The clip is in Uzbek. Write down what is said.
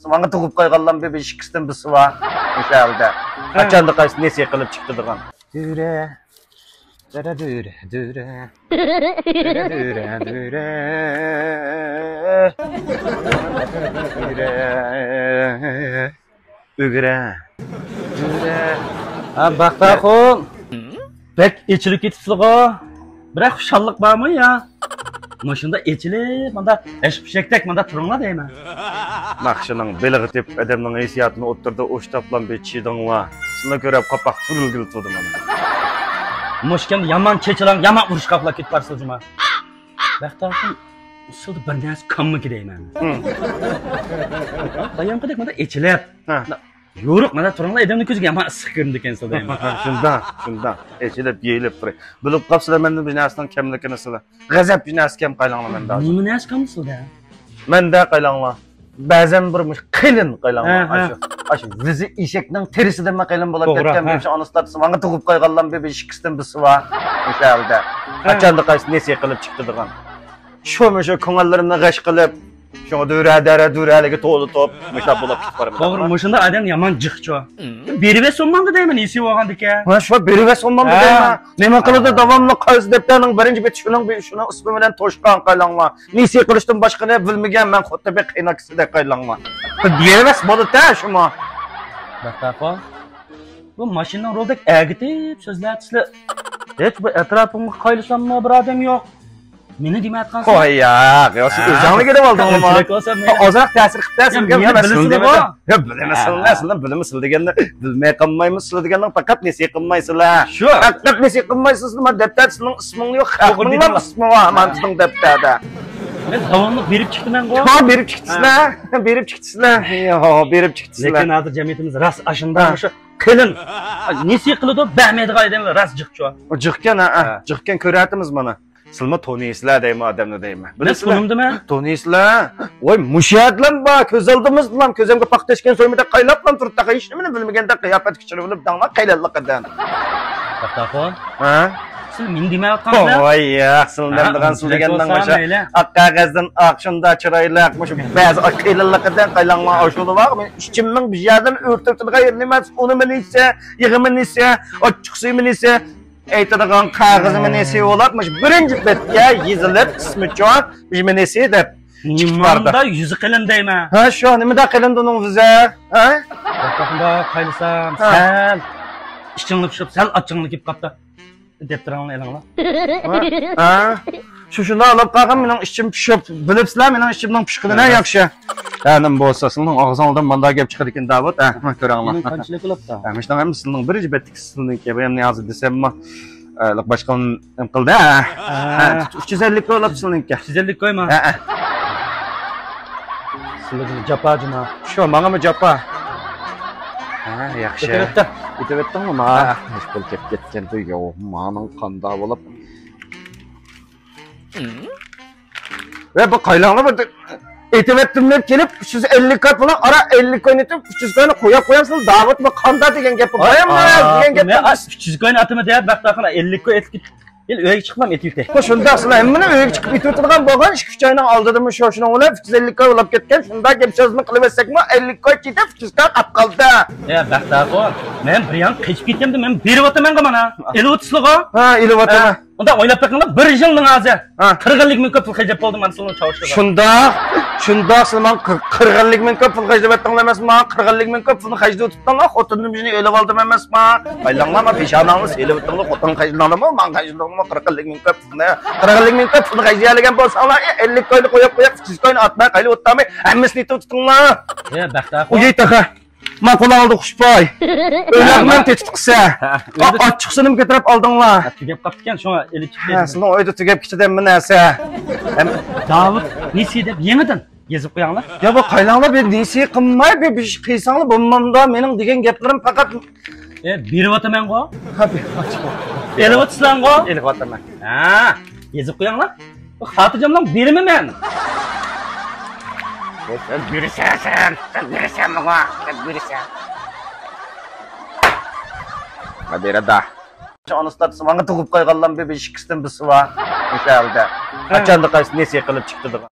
Sana tug'ib qo'yganlar bir ikisidan birisi var. O'shalda. Qachonda qaysi nesiya qilib chiqdi degan. Dura. Dura dura dura. Dura dura dura. Dura. Dura. Ha Baxtaxon. Bek ichilib ketibsiz-ku. Biroq xushallik bormi ya? Maşında içilib, manda eşpişektek manda turunla deyman. Maqşının belig'i tep adamning hissiyatini o'ttirdi, o'shtaplan bechidinglar. Sizlar ko'rib qapoq tulgil turdi mana. Moshkan yomon chechilang, yomon urush qaplab ketib barsa juma. Baxtaxon usulda bir narsa kammi deyman. Bayonqidek manda içilib. Yo'ruq mana turinglar adamning ko'ziga yomon issiq ko'rindi ekansiz deyman. Shunda. Echilib, yeyilib turay. Bilib qolsizlar menda bu narsaning kamligini sizlar. G'azab bu narsa kam qaylanglar menda. Nima narsa kamsizda? Menda qaylanglar. Ba'zan bir qilin qaylanglar. Ashu vizi eshakning terisidan qaylin bo'lib ketgan bo'lsa, anastar simanga tug'ib qo'yganlar bir ikkisidan birisi var. O'shalda. Qachonda qaysi nesiya qilib chiqdi degan. Shu ko'ngillarimni g'ash qilib şuna dura to'g'ri top, müşab bo'lib ketib boraman. To'g'ri, mushunda adam yomon jiqcho. Beri ve sonmanda deyman, esi bo'lgandika. Ha, shu beri ve sonmanda deyman. Nima qiladi davomli qaysi deptaning birinchi beti shuning ismi bilan to'shqan qaylanglar. Nesiya qilishdan boshqani bilmagan men xuddi bir qiynakisida qaylanglar. Beri bo'ldi-da shuma. Baxtaxon. Bu mashinaning roldek agitib so'zlatishlar. Hech bir atrofimga qaylisammi bir odam yo'q. Meni demayotgansiz. Qo'y ya, siz o'zingizga kelib oldingmi? Ozroq ta'sir qilibsiz. Yo, bilamasizlar deganda bilmay qolmaymisiz deganda faqat nesiya qilmaysizlar. Shu. Faqat nesiya qilmaysiz, nima debtat sizning ismingiz yo'q. Xalqning ismi bor, men sizning debtada. Men davomli berib chiqdiman-ku. Ha, berib chiqdingizlar. Yo, berib chiqdingizlar. Lekin hozir jamiyatimiz ras ashunda o'sha qilin. Nesiya qiladi, bahmaydigan odamlar ras jiqcho. Jiqkan ko'ryapmiz mana. Silma to'niysizlar deyman odamni deyman. Bilasizlar? To'nimdimi? To'niysizlar. Voy, mushayatlar bor, ko'z oldimizdan, ko'zimga paxtashgan so'ymida qaylabman turibdi, hech nimani bilmaganda qiyofat kichirib olib danglar qaylanliqdan. Baxtaxon? Ha? Siz men demayotgansizlar? Voy, ya, sizlardan so'ragandan o'sha oq qog'ozdan oq shunda chiroyli, shu ba'zi qaylanliqdan qaylangan oshuli bor. Men 2000 bir yerdan o'rtatilgan nima uni minisa, yig'imi nisa, ochiq suymi nisa aytadigan qog'ozimni nesiya olapmish. Birinchi betga yozilib ismi-chon bizmi nesiya deb nimada yuzi qilin deyman. Ha, shu nimada qilindi uning o'zi? Ha? Baxtaxonda qaylisam, sal ichingni pishib, sal ochingni kelib qopdi deb turanglar elinglar. Ha? Shunda olib qolgan mening ichim pishib, bilibsizlar mening ichimning pishqilini yaxshi. Anim bo'lsa, sizning og'zingizdan manda gap chiqar ekan Davud. Ha, ko'ranglar. Qanchalik qilibdi? Ha, mishdan ham sizning birinchi betdagi sizniki, bu ham hozir desammi, boshqa nima qildi? Ha, 350 qo'ylab sizniki. 350 qo'yma. Ha. Sizlarga japa juma. Shu, menga japa. Ha, yaxshi. Ketibetdingmi? Ha, hech pul ketgan-ku, yo'q, mening qanda bo'lib. Ve bu qaylanglar bu e'timetdim deb kelib 350 kat falan ara 50 koyun etib 300 koyun qo'yamsizlar Davud bu qanda degan gap bormi degan gap. Men 300 koyun atma deyap Baxtaxon 50 koy etib el uyga chiqmam etibdi. Shunda sizlar hammani uyga chiqib etib bo'lgan 2-3 oyning oldidami shuni olib 350 koy olib ketgan. Shunda gap so'zni qilib etsakmi 50 koy ketib 300 koy qolib qoldi. Ya Baxtaxon, men bir yan qechib ketgandim, men berib o'taman mana. El o'tisizlar. Ha, elib o'taman. Unda o'ylab bakinglar 1 yilning o'zi 40 ming ko'p pul xajab bo'ldi men sizning chavishga. Shunda sizlar 40 ming ko'p pul xajab etdinglar emasmi? 40 ming ko'p pulni xajab o'tibdinglar, xotinimni meni o'ylab oldim emasmi? Qaylanglar, men peshonangizni elib o'tdinglar, xotin xajlanadimi? Men xajlandim 40 ming ko'p pulni. 40 ming ko'p pulni xajlagan bo'lsanglar 50 koyni qo'yib 300 koyni atmay qaylib o'tmay hammasini etib o'tdinglar. Ya Baxtaxon. Uyaytaqa. Men qo'lingizda xushbo'y. O'ylarman tetiksa. Ochiqsini keltirib oldinglar. Tugab qopgan, shunga elib chiqdi. Ha, sizning oyda tugab ketadigan bir narsa. Davud, nesiya deb yemidan yezib qo'yinglar. Ya bu qaylanglar bir nesiya qilmay, bir ish qilsanglar bo'lmanda mening degan gaplarim faqat berib o'taman-ku. Ha, elib o'tsizlar-ku. Elib o'taman. Ha, yezib qo'yinglar. Xotirjamdan beraman. Sen birisen bana, sen birisen. Hadi rada. Anastar simanga tug'ib qo'yganlar bir ikisidan birisi var. O'shalda. Qachonda qaysi nesiya qilib chiqdi degan.